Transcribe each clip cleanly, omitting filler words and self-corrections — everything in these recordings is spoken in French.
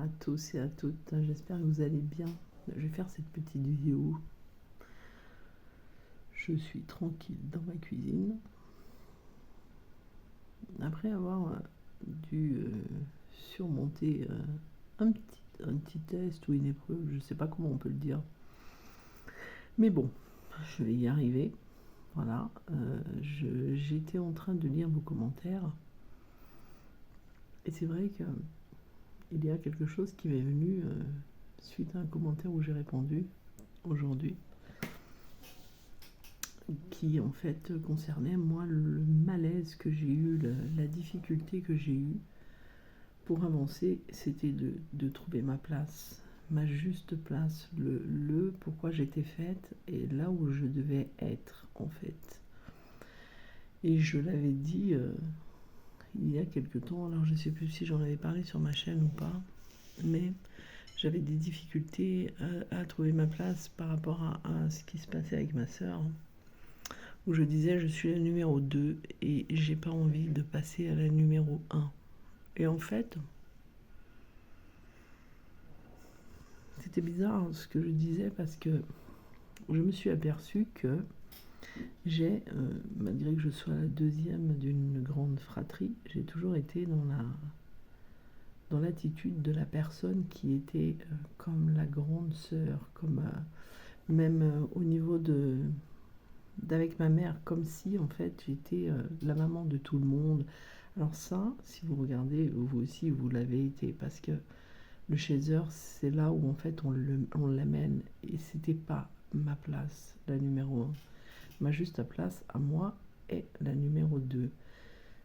à tous et à toutes, j'espère que vous allez bien. Je vais faire cette petite vidéo. Je suis tranquille dans ma cuisine. Après avoir dû surmonter un petit test ou une épreuve, je ne sais pas comment on peut le dire. Mais bon, je vais y arriver. Voilà, j'étais en train de lire vos commentaires. Et c'est vrai qu'il y a quelque chose qui m'est venu suite à un commentaire où j'ai répondu aujourd'hui, qui en fait concernait moi le malaise que j'ai eu, la difficulté que j'ai eue pour avancer, c'était de trouver ma place, ma juste place, le pourquoi j'étais faite et là où je devais être en fait. Et je l'avais dit il y a quelque temps, alors je ne sais plus si j'en avais parlé sur ma chaîne ou pas, mais j'avais des difficultés à trouver ma place par rapport à ce qui se passait avec ma sœur, où je disais je suis la numéro 2 et j'ai pas envie de passer à la numéro 1. Et en fait, c'était bizarre ce que je disais parce que je me suis aperçue que j'ai, malgré que je sois la deuxième d'une grande fratrie, j'ai toujours été dans l'attitude de la personne qui était comme la grande sœur, comme même au niveau d'avec ma mère, comme si en fait j'étais la maman de tout le monde. Alors ça, si vous regardez, vous aussi vous l'avez été, parce que le chaser, c'est là où en fait on l'amène, et c'était pas ma place, la numéro 1. Ma juste place à moi est la numéro 2.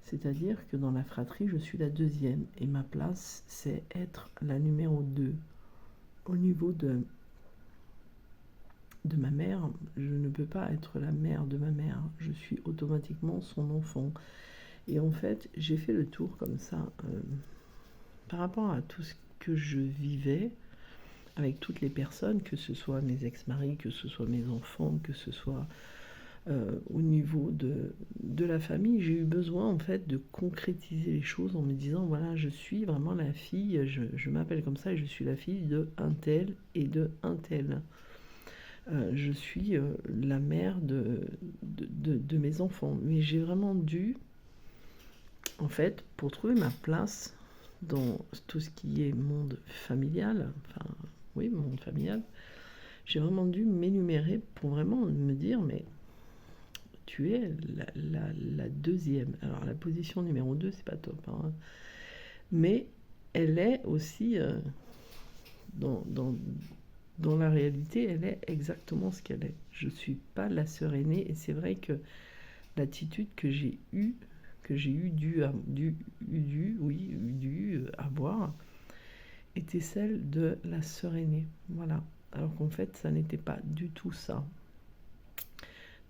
C'est-à-dire que dans la fratrie, je suis la deuxième, et ma place, c'est être la numéro 2. Au niveau de ma mère, je ne peux pas être la mère de ma mère, je suis automatiquement son enfant. Et en fait, j'ai fait le tour comme ça, par rapport à tout ce que je vivais, avec toutes les personnes, que ce soit mes ex-maris, que ce soit mes enfants, que ce soit au niveau de la famille, j'ai eu besoin en fait de concrétiser les choses en me disant voilà, je suis vraiment la fille, je m'appelle comme ça et je suis la fille de un tel et de un tel. Je suis la mère de mes enfants. Mais j'ai vraiment dû, en fait, pour trouver ma place dans tout ce qui est monde familial, enfin, oui, monde familial, j'ai vraiment dû m'énumérer pour vraiment me dire, mais tu es la deuxième. Alors, la position numéro 2, c'est pas top, hein, mais elle est aussi, dans la réalité, elle est exactement ce qu'elle est. Je ne suis pas la sœur aînée, et c'est vrai que l'attitude que j'ai eue, dû avoir, était celle de la sœur aînée. Voilà. Alors qu'en fait, ça n'était pas du tout ça.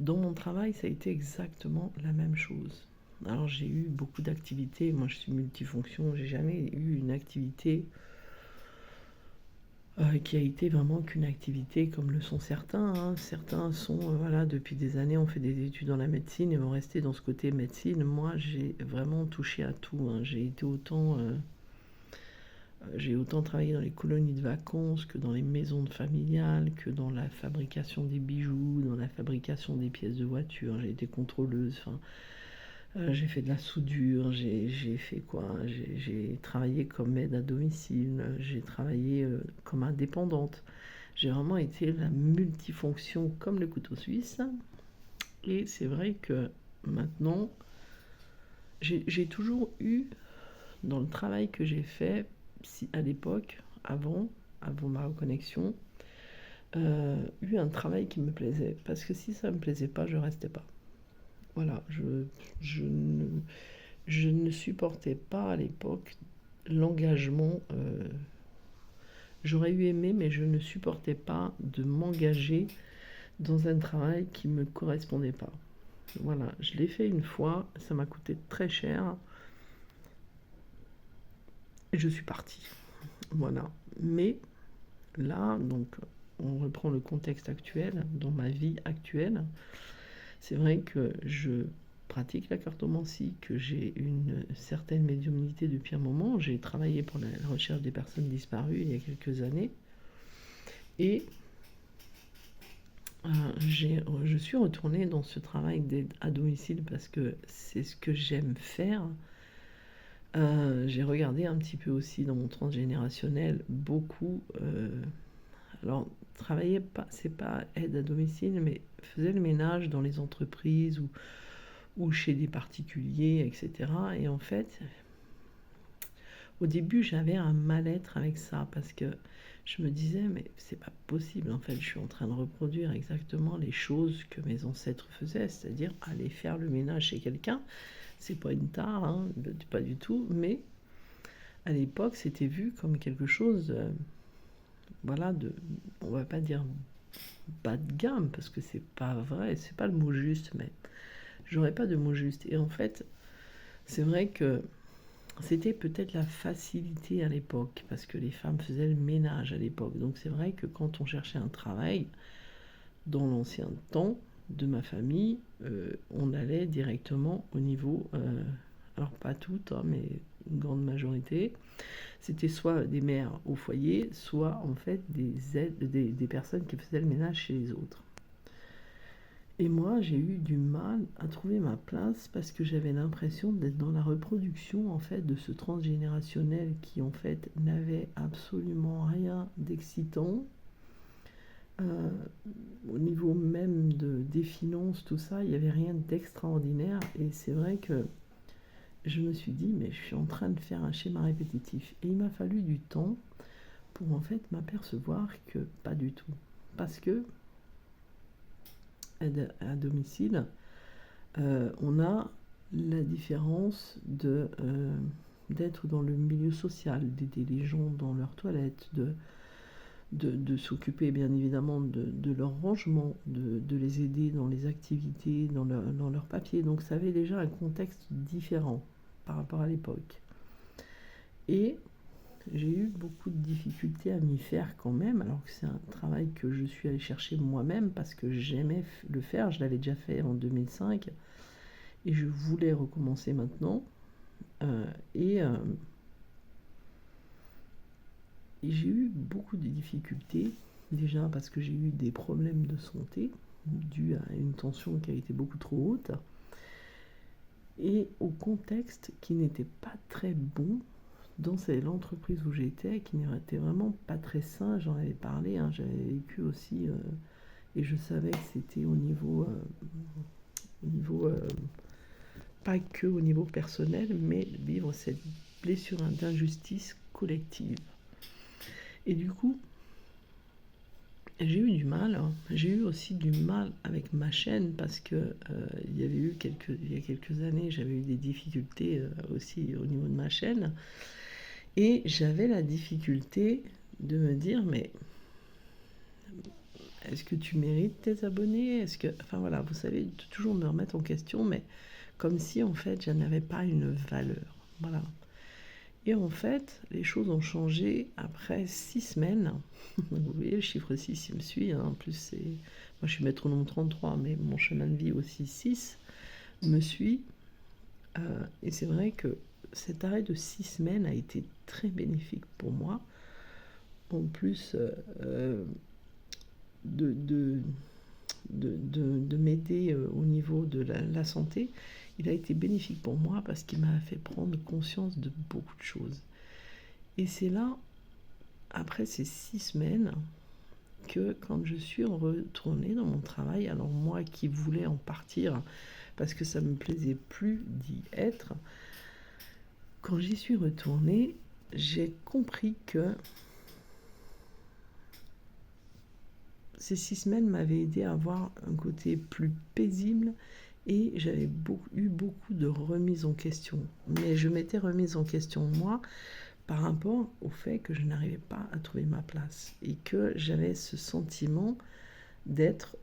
Dans mon travail, ça a été exactement la même chose. Alors j'ai eu beaucoup d'activités. Moi, je suis multifonction. J'ai jamais eu une activité qui a été vraiment qu'une activité comme le sont certains. Hein. Certains sont, voilà, depuis des années, ont fait des études dans la médecine et vont rester dans ce côté médecine. Moi, j'ai vraiment touché à tout. Hein. J'ai autant travaillé dans les colonies de vacances que dans les maisons familiales, que dans la fabrication des bijoux, dans la fabrication des pièces de voiture. J'ai été contrôleuse. Enfin, j'ai fait de la soudure, j'ai fait quoi? J'ai travaillé comme aide à domicile, j'ai travaillé comme indépendante. J'ai vraiment été la multifonction comme le couteau suisse. Et c'est vrai que maintenant, j'ai toujours eu, dans le travail que j'ai fait, à l'époque, avant ma reconnexion, eu un travail qui me plaisait. Parce que si ça me plaisait pas, je restais pas. Voilà, je ne supportais pas à l'époque l'engagement. J'aurais eu aimé, mais je ne supportais pas de m'engager dans un travail qui ne me correspondait pas. Voilà, je l'ai fait une fois, ça m'a coûté très cher. Et je suis partie. Voilà. Mais là, donc, on reprend le contexte actuel, dans ma vie actuelle. C'est vrai que pratique la cartomancie, que j'ai une certaine médiumnité depuis un moment. J'ai travaillé pour la recherche des personnes disparues il y a quelques années. Et je suis retournée dans ce travail d'aide à domicile parce que c'est ce que j'aime faire. J'ai regardé un petit peu aussi dans mon transgénérationnel beaucoup. Alors, travailler pas, c'est pas aide à domicile, mais faisait le ménage dans les entreprises ou chez des particuliers, etc. Et en fait, au début, j'avais un mal-être avec ça parce que je me disais, mais c'est pas possible. En fait, je suis en train de reproduire exactement les choses que mes ancêtres faisaient, c'est-à-dire aller faire le ménage chez quelqu'un. C'est pas une tare, hein, pas du tout, mais à l'époque, c'était vu comme quelque chose, voilà, on va pas dire bas de gamme, parce que c'est pas vrai, c'est pas le mot juste, mais j'aurais pas de mot juste. Et en fait, c'est vrai que c'était peut-être la facilité à l'époque, parce que les femmes faisaient le ménage à l'époque. Donc c'est vrai que quand on cherchait un travail, dans l'ancien temps de ma famille, on allait directement au niveau, alors pas toutes, hein, mais une grande majorité, c'était soit des mères au foyer, soit en fait des personnes qui faisaient le ménage chez les autres. Et moi, j'ai eu du mal à trouver ma place parce que j'avais l'impression d'être dans la reproduction en fait de ce transgénérationnel qui en fait n'avait absolument rien d'excitant. Euh, Au niveau même des finances, tout ça, il n'y avait rien d'extraordinaire. Et c'est vrai que je me suis dit, mais je suis en train de faire un schéma répétitif. Et il m'a fallu du temps pour en fait m'apercevoir que pas du tout. Parce que à domicile, on a la différence d'être dans le milieu social, d'aider les gens dans leurs toilettes, de s'occuper bien évidemment de leur rangement, de les aider dans les activités, dans leur papier. Donc ça avait déjà un contexte différent par rapport à l'époque. Et j'ai eu beaucoup de difficultés à m'y faire quand même, alors que c'est un travail que je suis allée chercher moi-même parce que j'aimais le faire. Je l'avais déjà fait en 2005 et je voulais recommencer maintenant. Euh, et, euh, et j'ai eu beaucoup de difficultés, déjà parce que j'ai eu des problèmes de santé dus à une tension qui a été beaucoup trop haute et au contexte qui n'était pas très bon dans l'entreprise où j'étais, qui n'était vraiment pas très sain. J'en avais parlé, hein, j'avais vécu aussi, et je savais que c'était au niveau pas que au niveau personnel, mais vivre cette blessure d'injustice collective. Et du coup, j'ai eu du mal, hein. J'ai eu aussi du mal avec ma chaîne parce que il y a quelques années, j'avais eu des difficultés aussi au niveau de ma chaîne. Et j'avais la difficulté de me dire, mais est-ce que tu mérites tes abonnés? Enfin voilà, vous savez, de toujours me remettre en question, mais comme si en fait, je n'avais pas une valeur. Voilà. Et en fait, les choses ont changé après 6 semaines. Vous voyez, le chiffre 6, il me suit, hein. En plus, moi, je suis métronome 33, mais mon chemin de vie aussi 6 me suit. Et c'est vrai que cet arrêt de 6 semaines a été très bénéfique pour moi. En plus de m'aider au niveau de la santé, il a été bénéfique pour moi parce qu'il m'a fait prendre conscience de beaucoup de choses. Et c'est là, après ces 6 semaines, que quand je suis retournée dans mon travail, alors moi qui voulais en partir parce que ça me plaisait plus d'y être, quand j'y suis retournée, j'ai compris que ces 6 semaines m'avaient aidé à avoir un côté plus paisible et j'avais eu beaucoup de remises en question. Mais je m'étais remise en question moi par rapport au fait que je n'arrivais pas à trouver ma place et que j'avais ce sentiment d'être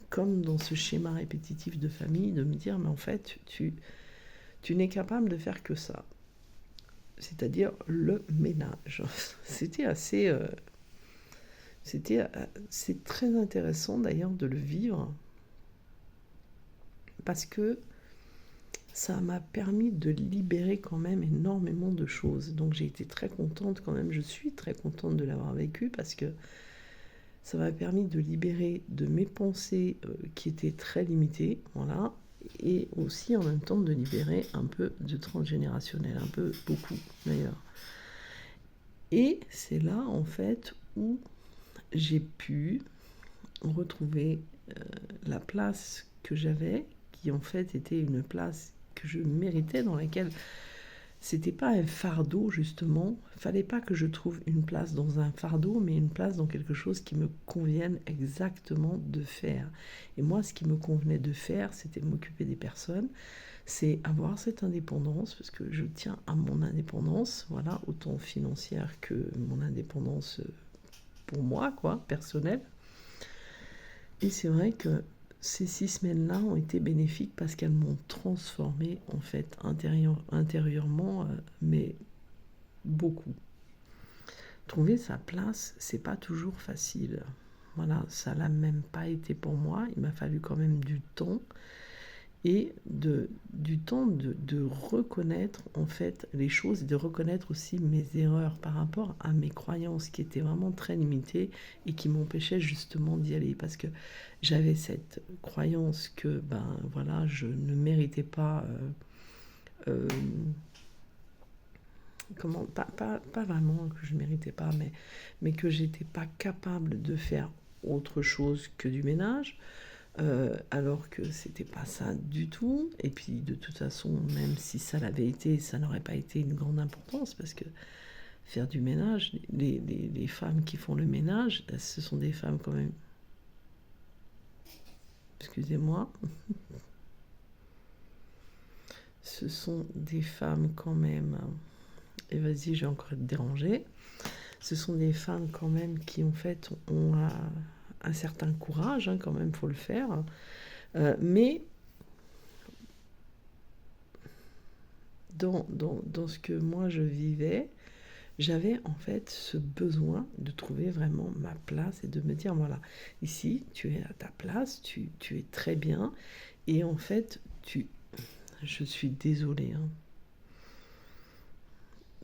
comme dans ce schéma répétitif de famille, de me dire mais en fait tu n'es capable de faire que ça, c'est-à-dire le ménage. C'était assez... c'est très intéressant d'ailleurs de le vivre parce que ça m'a permis de libérer quand même énormément de choses. Donc j'ai été très contente quand même, je suis très contente de l'avoir vécu parce que ça m'a permis de libérer de mes pensées qui étaient très limitées, voilà, et aussi en même temps de libérer un peu de transgénérationnel, un peu, beaucoup d'ailleurs. Et c'est là en fait où j'ai pu retrouver la place que j'avais, qui en fait était une place que je méritais, dans laquelle c'était pas un fardeau justement. Fallait pas que je trouve une place dans un fardeau, mais une place dans quelque chose qui me convienne exactement de faire. Et moi, ce qui me convenait de faire, c'était m'occuper des personnes, c'est avoir cette indépendance, parce que je tiens à mon indépendance, voilà, autant financière que mon indépendance pour moi, quoi, personnelle. Et c'est vrai que ces 6 semaines-là ont été bénéfiques parce qu'elles m'ont transformée, en fait, intérieurement, mais beaucoup. Trouver sa place, c'est pas toujours facile. Voilà, ça l'a même pas été pour moi. Il m'a fallu quand même du temps et du temps de reconnaître en fait les choses et de reconnaître aussi mes erreurs par rapport à mes croyances qui étaient vraiment très limitées et qui m'empêchaient justement d'y aller, parce que j'avais cette croyance que ben voilà, je ne méritais pas euh, pas vraiment que je ne méritais pas, mais que j'étais pas capable de faire autre chose que du ménage, alors que c'était pas ça du tout. Et puis de toute façon, même si ça l'avait été, ça n'aurait pas été une grande importance, parce que faire du ménage, les femmes qui font le ménage, ce sont des femmes quand même. Excusez-moi. Ce sont des femmes quand même. Et vas-y, j'ai encore été dérangée. Ce sont des femmes quand même qui en fait ont un certain courage, hein, quand même, faut le faire. Mais dans ce que moi je vivais, j'avais en fait ce besoin de trouver vraiment ma place et de me dire, voilà, ici tu es à ta place, tu es très bien. Et en fait, je suis désolée, hein.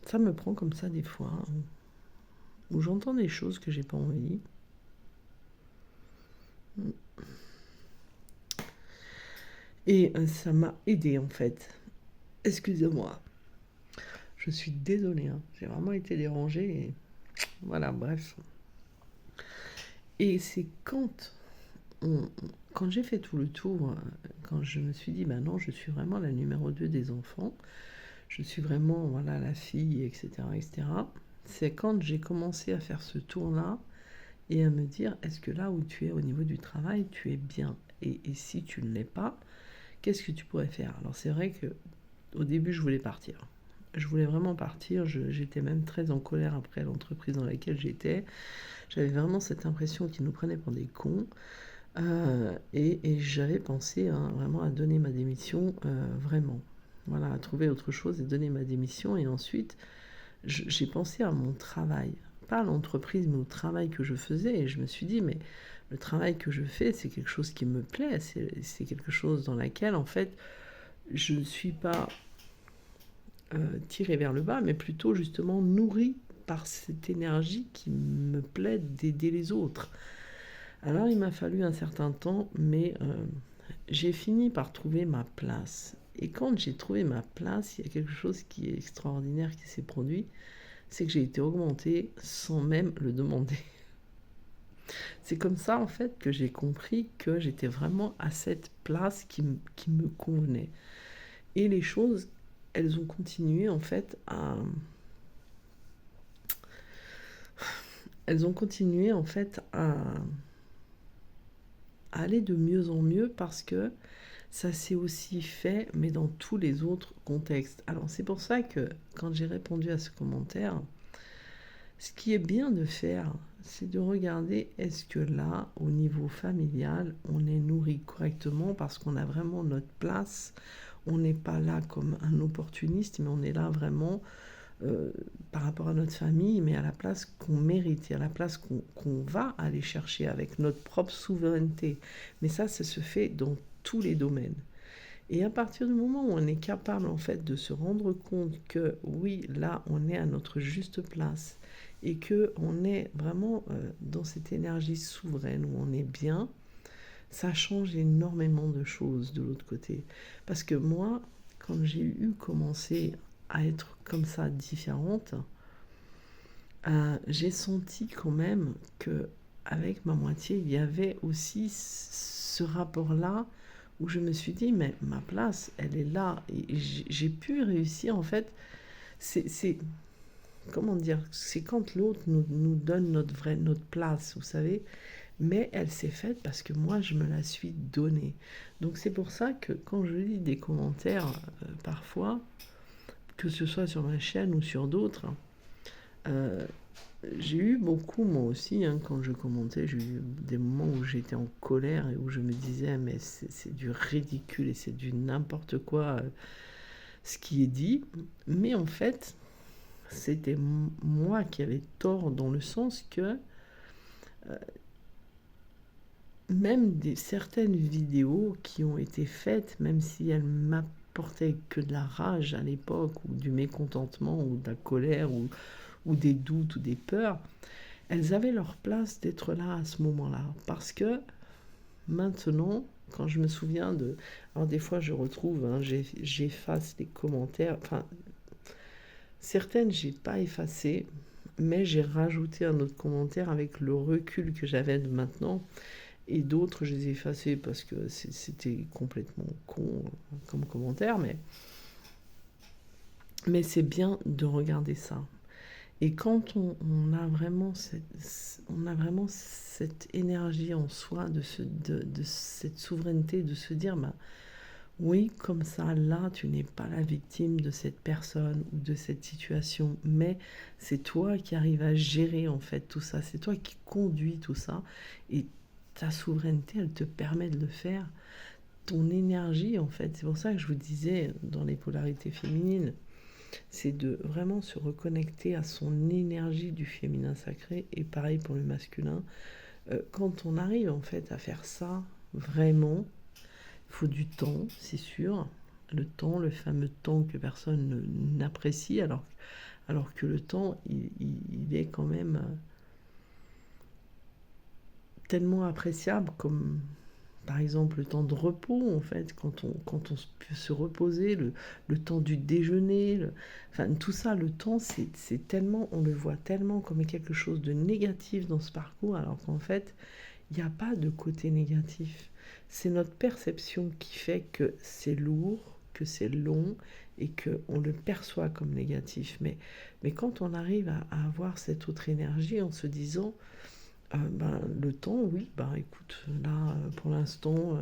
Ça me prend comme ça des fois, hein, où j'entends des choses que j'ai pas envie. Et ça m'a aidé en fait. Excusez-moi. Je suis désolée, hein. J'ai vraiment été dérangée. Et voilà, bref. Et c'est quand j'ai fait tout le tour, quand je me suis dit, bah non, je suis vraiment la numéro 2 des enfants, je suis vraiment, voilà, la fille, etc., etc., c'est quand j'ai commencé à faire ce tour-là et à me dire, est-ce que là où tu es au niveau du travail, tu es bien? Et si tu ne l'es pas, qu'est-ce que tu pourrais faire? Alors c'est vrai que au début, je voulais partir. Je voulais vraiment partir. J'étais même très en colère après l'entreprise dans laquelle j'étais. J'avais vraiment cette impression qu'ils nous prenaient pour des cons. Et j'avais pensé, hein, vraiment à donner ma démission, vraiment. Voilà, à trouver autre chose et donner ma démission. Et ensuite, j'ai pensé à mon travail. Pas à l'entreprise, mais au travail que je faisais. Et je me suis dit, mais le travail que je fais, c'est quelque chose qui me plaît. C'est quelque chose dans laquelle, en fait, je ne suis pas tirée vers le bas, mais plutôt justement nourrie par cette énergie qui me plaît d'aider les autres. Alors il m'a fallu un certain temps, mais j'ai fini par trouver ma place. Et quand j'ai trouvé ma place, il y a quelque chose qui est extraordinaire qui s'est produit, c'est que j'ai été augmentée sans même le demander. C'est comme ça en fait que j'ai compris que j'étais vraiment à cette place qui me convenait. Et les choses, elles ont continué en fait elles ont continué en fait à aller de mieux en mieux, parce que ça s'est aussi fait, mais dans tous les autres contextes. Alors c'est pour ça que quand j'ai répondu à ce commentaire, ce qui est bien de faire, c'est de regarder, est-ce que là, au niveau familial, on est nourri correctement, parce qu'on a vraiment notre place. On n'est pas là comme un opportuniste, mais on est là vraiment par rapport à notre famille, mais à la place qu'on mérite, et à la place qu'on va aller chercher avec notre propre souveraineté. Mais ça se fait dans tous les domaines. Et à partir du moment où on est capable en fait de se rendre compte que oui, là, on est à notre juste place et que on est vraiment dans cette énergie souveraine où on est bien, ça change énormément de choses de l'autre côté. Parce que moi, quand j'ai eu commencé à être comme ça différente, j'ai senti quand même que avec ma moitié, il y avait aussi ce rapport-là où je me suis dit, mais ma place, elle est là. Et j'ai pu réussir, en fait, c'est comment dire, c'est quand l'autre nous donne notre place, vous savez, mais elle s'est faite parce que moi, je me la suis donnée. Donc c'est pour ça que quand je lis des commentaires, parfois, que ce soit sur ma chaîne ou sur d'autres, euh, j'ai eu beaucoup, moi aussi, hein, quand je commentais, j'ai eu des moments où j'étais en colère et où je me disais, mais c'est du ridicule et c'est du n'importe quoi ce qui est dit. Mais en fait, c'était moi qui avais tort dans le sens que même certaines vidéos qui ont été faites, même si elles m'apportaient que de la rage à l'époque, ou du mécontentement, ou de la colère, ou des doutes, ou des peurs, elles avaient leur place d'être là à ce moment-là. Parce que maintenant, quand je me souviens de... Alors des fois je retrouve, hein, j'efface les commentaires, enfin certaines j'ai pas effacées, mais j'ai rajouté un autre commentaire avec le recul que j'avais de maintenant. Et d'autres, je les ai effacés parce que c'était complètement con comme commentaire, mais c'est bien de regarder ça. Et quand on a vraiment cette énergie en soi de cette souveraineté, de se dire, bah, oui, comme ça, là, tu n'es pas la victime de cette personne ou de cette situation, mais c'est toi qui arrives à gérer en fait tout ça, c'est toi qui conduis tout ça, et ta souveraineté, elle te permet de le faire. Ton énergie, en fait, c'est pour ça que je vous disais dans les polarités féminines, c'est de vraiment se reconnecter à son énergie du féminin sacré, et pareil pour le masculin. Quand on arrive en fait à faire ça, vraiment, il faut du temps, c'est sûr. Le temps, le fameux temps que personne n'apprécie, alors que le temps, il est quand même tellement appréciable, comme par exemple le temps de repos, en fait, quand on peut se reposer, le temps du déjeuner, enfin tout ça, le temps, c'est tellement, on le voit tellement comme quelque chose de négatif dans ce parcours, alors qu'en fait, il n'y a pas de côté négatif. C'est notre perception qui fait que c'est lourd, que c'est long et qu'on le perçoit comme négatif. Mais quand on arrive à avoir cette autre énergie en se disant, ben, le temps, oui, ben écoute, là, pour l'instant,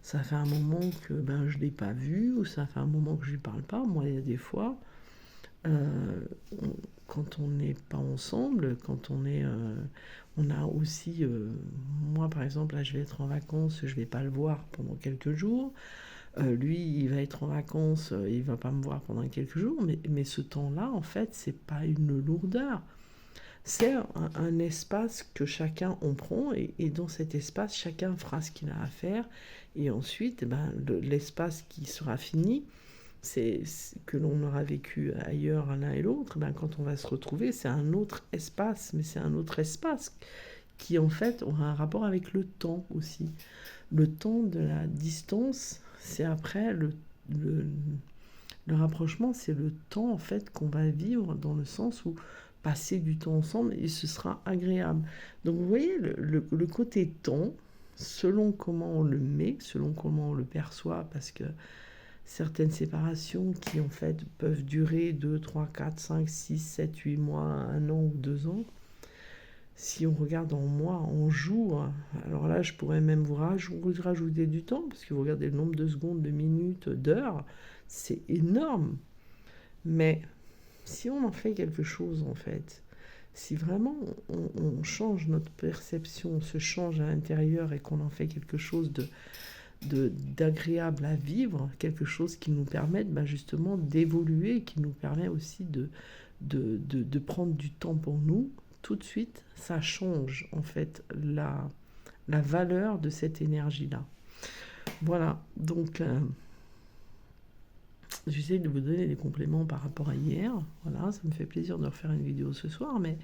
ça fait un moment que ben, je ne l'ai pas vu, ou ça fait un moment que je ne lui parle pas. Moi, il y a des fois, quand on n'est pas ensemble, quand on a aussi, moi par exemple, là je vais être en vacances, je vais pas le voir pendant quelques jours. Lui, il va être en vacances, il va pas me voir pendant quelques jours, mais ce temps-là, en fait, c'est pas une lourdeur. C'est un espace que chacun en prend, et dans cet espace, chacun fera ce qu'il a à faire. Et ensuite, ben, l'espace qui sera fini, c'est que l'on aura vécu ailleurs l'un et l'autre, ben, quand on va se retrouver, c'est un autre espace, mais c'est un autre espace qui en fait aura un rapport avec le temps aussi. Le temps de la distance, c'est après le, le rapprochement, c'est le temps en fait qu'on va vivre, dans le sens où passer du temps ensemble et ce sera agréable. Donc vous voyez le côté temps, selon comment on le met, selon comment on le perçoit, parce que certaines séparations qui en fait peuvent durer 2, 3, 4, 5, 6, 7, 8 mois, un an ou 2 ans. Si on regarde en mois, en jours, alors là je pourrais même vous rajouter du temps, parce que vous regardez le nombre de secondes, de minutes, d'heures, c'est énorme. Mais si on en fait quelque chose en fait, si vraiment on change notre perception, on se change à l'intérieur et qu'on en fait quelque chose d'agréable à vivre, quelque chose qui nous permette justement d'évoluer, qui nous permet aussi de prendre du temps pour nous, tout de suite, ça change en fait la valeur de cette énergie-là. Voilà, donc j'essaie de vous donner des compléments par rapport à hier. Voilà, ça me fait plaisir de refaire une vidéo ce soir, mais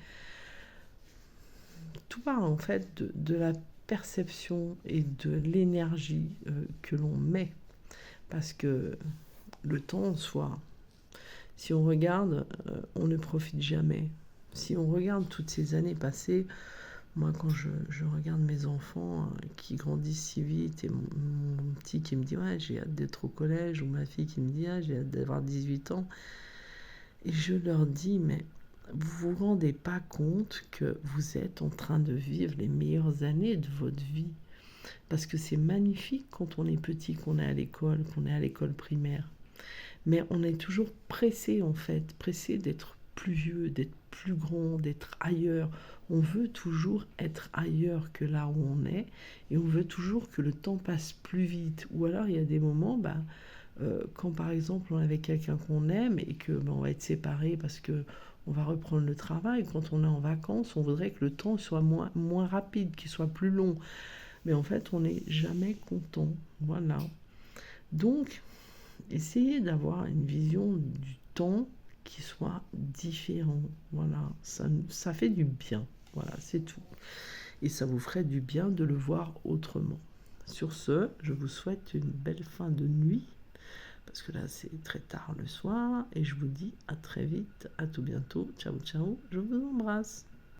tout parle en fait de la perception et de l'énergie que l'on met. Parce que le temps en soi, si on regarde, on ne profite jamais. Si on regarde toutes ces années passées, moi quand je regarde mes enfants qui grandissent si vite, et mon petit qui me dit ouais j'ai hâte d'être au collège, ou ma fille qui me dit ah, j'ai hâte d'avoir 18 ans, et je leur dis mais vous vous rendez pas compte que vous êtes en train de vivre les meilleures années de votre vie? Parce que c'est magnifique quand on est petit, qu'on est à l'école primaire. Mais on est toujours pressé en fait, pressé d'être plus vieux, d'être plus grand, d'être ailleurs. On veut toujours être ailleurs que là où on est, et on veut toujours que le temps passe plus vite. Ou alors il y a des moments, quand par exemple on est avec quelqu'un qu'on aime et que on va être séparés parce que on va reprendre le travail, quand on est en vacances, on voudrait que le temps soit moins rapide, qu'il soit plus long. Mais en fait, on n'est jamais content. Voilà. Donc, essayez d'avoir une vision du temps qui soit différent. Voilà, ça fait du bien. Voilà, c'est tout. Et ça vous ferait du bien de le voir autrement. Sur ce, je vous souhaite une belle fin de nuit, parce que là c'est très tard le soir, et je vous dis à très vite, à tout bientôt. Ciao, ciao, je vous embrasse.